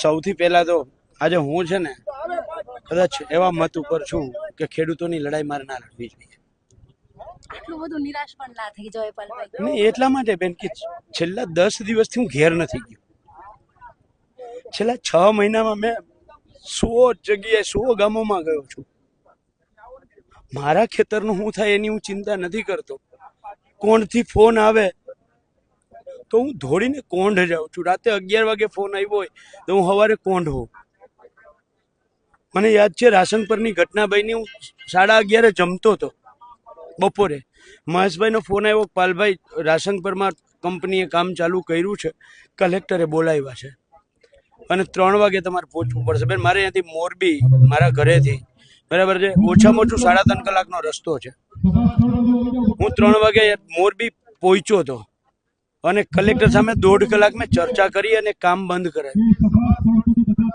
સૌથી પહેલા તો આજે હું છે ને કદાચ એવા મત ઉપર છું કે ખેડૂતોની લડાઈ મારે ના લડવી જોઈએ. આટલું બધું નિરાશ પણ ના થઈ જાય પાલભાઈ. નહીં એટલા માટે બેન કે છેલ્લા 10 દિવસથી હું ઘેર નથી ગયો. છેલ્લા 6 મહિનામાં મેં 100 જગ્યાએ 100 ગામોમાં ગયો છું. મારા ખેતરનું શું થાય એની હું ચિંતા નથી કરતો. કોણથી ફોન આવે તો હું દોડીને કોંઢ જાઉં છું. રાતે 11 વાગે ફોન આવ્યો હોય તો હું સવારે કોંઢ હોઉં. મને યાદ છે રાશન પરની ઘટના બની. હું 11:30 જમતો હતો બપોરે. મહેશભાઈનો ફોન આવ્યો, પાલભાઈ રાશન પરમાં કંપનીએ કામ ચાલુ કર્યું છે, કલેક્ટરે બોલાવ્યા છે અને 3 વાગે તમારે પહોંચવું પડશે. બેન મારે અહીંયાથી મોરબી મારા ઘરેથી બરાબર છે ઓછામાં ઓછું 3.5 કલાકનો રસ્તો છે. હું 3 વાગે મોરબી પહોંચ્યો હતો અને કલેક્ટર સામે 1.5 કલાક મેં ચર્ચા કરી અને કામ બંધ કરાવ્યું.